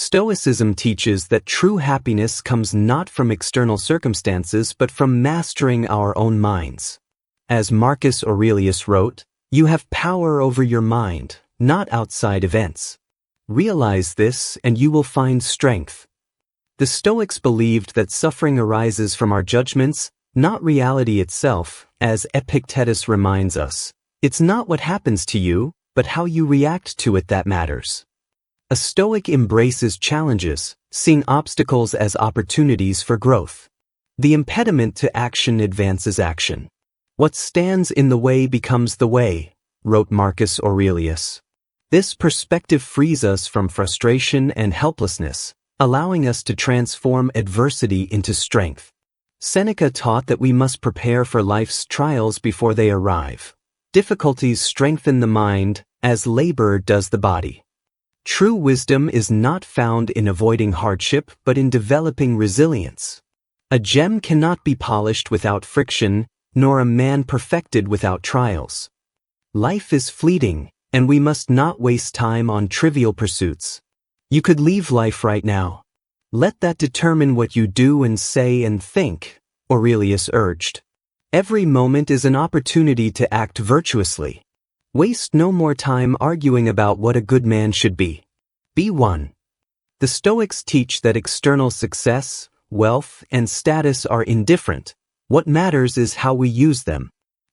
Stoicism teaches that true happiness comes not from external circumstances but from mastering our own minds. As Marcus Aurelius wrote, "You have power over your mind, not outside events. Realize this and you will find strength." The Stoics believed that suffering arises from our judgments, not reality itself, as Epictetus reminds us. It's not what happens to you, but how you react to it that matters. A Stoic embraces challenges, seeing obstacles as opportunities for growth. The impediment to action advances action. "What stands in the way becomes the way," wrote Marcus Aurelius. This perspective frees us from frustration and helplessness, allowing us to transform adversity into strength. Seneca taught that we must prepare for life's trials before they arrive. Difficulties strengthen the mind, as labor does the body. True wisdom is not found in avoiding hardship but in developing resilience. A gem cannot be polished without friction, nor a man perfected without trials. Life is fleeting, and we must not waste time on trivial pursuits. You could leave life right now. Let that determine what you do and say and think, Aurelius urged. Every moment is an opportunity to act virtuously. Waste no more time arguing about what a good man should be. Be one. The Stoics teach that external success, wealth, and status are indifferent. What matters is how we use them.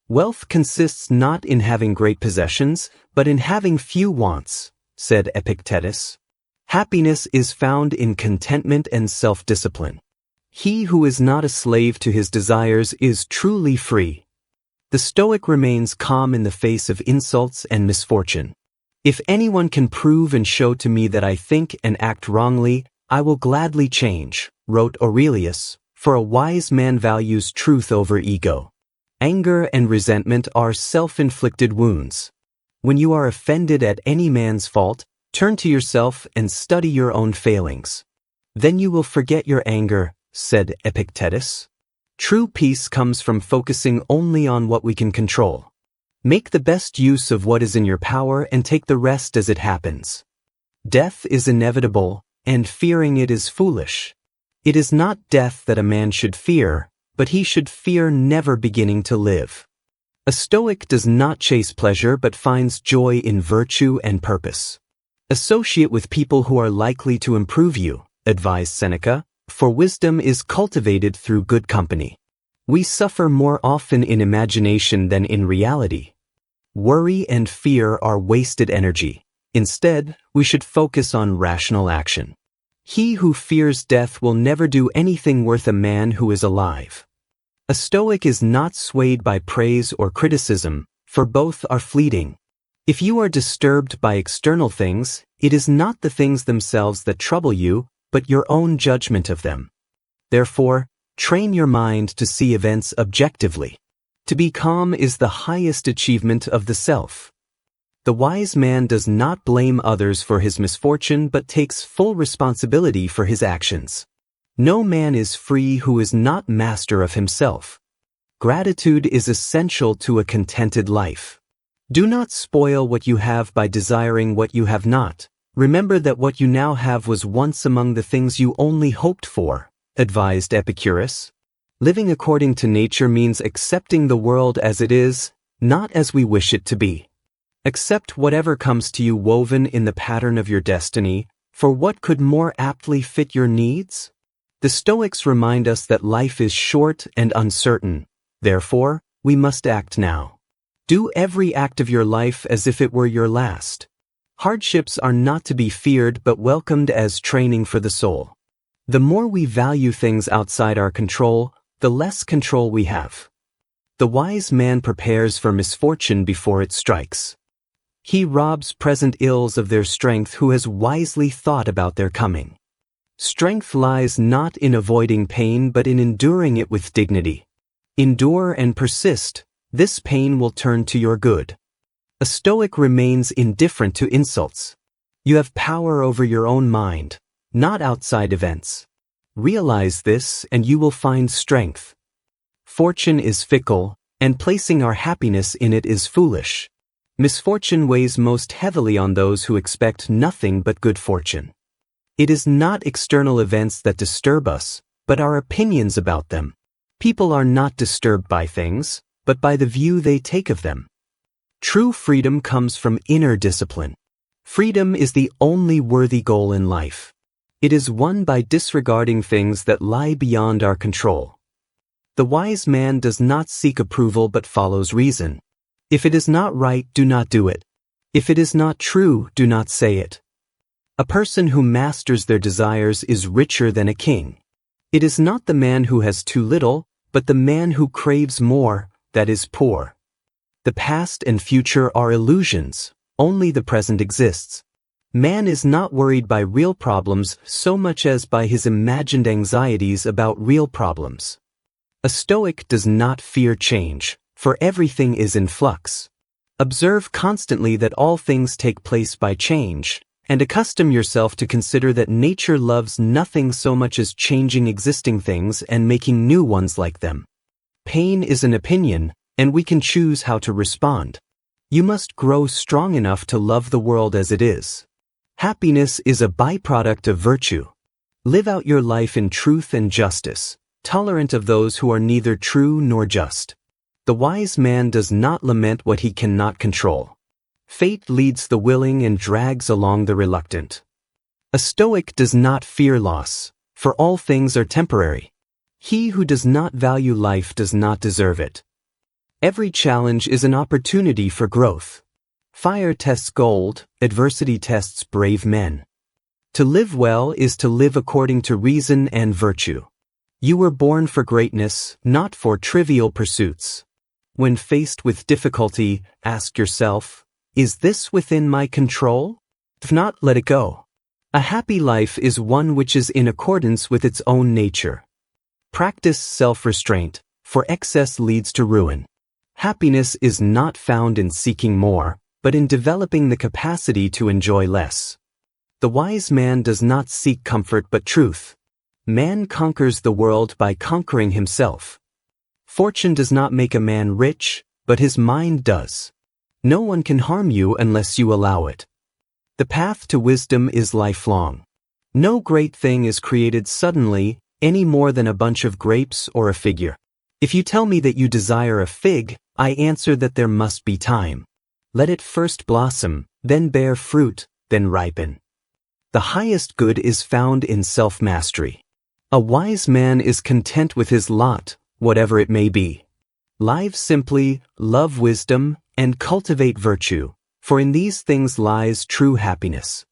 Wealth consists not in having great possessions, but in having few wants, said Epictetus. Happiness is found in contentment and self-discipline. He who is not a slave to his desires is truly free. The Stoic remains calm in the face of insults and misfortune. "If anyone can prove and show to me that I think and act wrongly, I will gladly change," wrote Aurelius, for a wise man values truth over ego. Anger and resentment are self-inflicted wounds. When you are offended at any man's fault, turn to yourself and study your own failings. Then you will forget your anger, said Epictetus. True peace comes from focusing only on what we can control. Make the best use of what is in your power and take the rest as it happens. Death is inevitable, and fearing it is foolish. It is not death that a man should fear, but he should fear never beginning to live. A Stoic does not chase pleasure but finds joy in virtue and purpose. Associate with people who are likely to improve you, advised Seneca, for wisdom is cultivated through good company. We suffer more often in imagination than in reality. Worry and fear are wasted energy. Instead, we should focus on rational action. He who fears death will never do anything worth a man who is alive. A Stoic is not swayed by praise or criticism, for both are fleeting. If you are disturbed by external things, it is not the things themselves that trouble you, but your own judgment of them. Therefore, train your mind to see events objectively. To be calm is the highest achievement of the self. The wise man does not blame others for his misfortune but takes full responsibility for his actions. No man is free who is not master of himself. Gratitude is essential to a contented life. Do not spoil what you have by desiring what you have not. Remember that what you now have was once among the things you only hoped for, advised Epicurus. Living according to nature means accepting the world as it is, not as we wish it to be. Accept whatever comes to you woven in the pattern of your destiny, for what could more aptly fit your needs? The Stoics remind us that life is short and uncertain. Therefore, we must act now. Do every act of your life as if it were your last. Hardships are not to be feared but welcomed as training for the soul. The more we value things outside our control, the less control we have. The wise man prepares for misfortune before it strikes. He robs present ills of their strength who has wisely thought about their coming. Strength lies not in avoiding pain but in enduring it with dignity. Endure and persist, this pain will turn to your good. A Stoic remains indifferent to insults. You have power over your own mind, not outside events. Realize this and you will find strength. Fortune is fickle, and placing our happiness in it is foolish. Misfortune weighs most heavily on those who expect nothing but good fortune. It is not external events that disturb us, but our opinions about them. People are not disturbed by things, but by the view they take of them. True freedom comes from inner discipline. Freedom is the only worthy goal in life. It is won by disregarding things that lie beyond our control. The wise man does not seek approval but follows reason. If it is not right, do not do it. If it is not true, do not say it. A person who masters their desires is richer than a king. It is not the man who has too little, but the man who craves more, that is poor. The past and future are illusions, only the present exists. Man is not worried by real problems so much as by his imagined anxieties about real problems. A Stoic does not fear change, for everything is in flux. Observe constantly that all things take place by change, and accustom yourself to consider that nature loves nothing so much as changing existing things and making new ones like them. Pain is an opinion, and we can choose how to respond. You must grow strong enough to love the world as it is. Happiness is a byproduct of virtue. Live out your life in truth and justice, tolerant of those who are neither true nor just. The wise man does not lament what he cannot control. Fate leads the willing and drags along the reluctant. A Stoic does not fear loss, for all things are temporary. He who does not value life does not deserve it. Every challenge is an opportunity for growth. Fire tests gold, adversity tests brave men. To live well is to live according to reason and virtue. You were born for greatness, not for trivial pursuits. When faced with difficulty, ask yourself, is this within my control? If not, let it go. A happy life is one which is in accordance with its own nature. Practice self-restraint, for excess leads to ruin. Happiness is not found in seeking more, but in developing the capacity to enjoy less. The wise man does not seek comfort but truth. Man conquers the world by conquering himself. Fortune does not make a man rich, but his mind does. No one can harm you unless you allow it. The path to wisdom is lifelong. No great thing is created suddenly, any more than a bunch of grapes or a figure. If you tell me that you desire a fig, I answer that there must be time. Let it first blossom, then bear fruit, then ripen. The highest good is found in self-mastery. A wise man is content with his lot, whatever it may be. Live simply, love wisdom, and cultivate virtue, for in these things lies true happiness.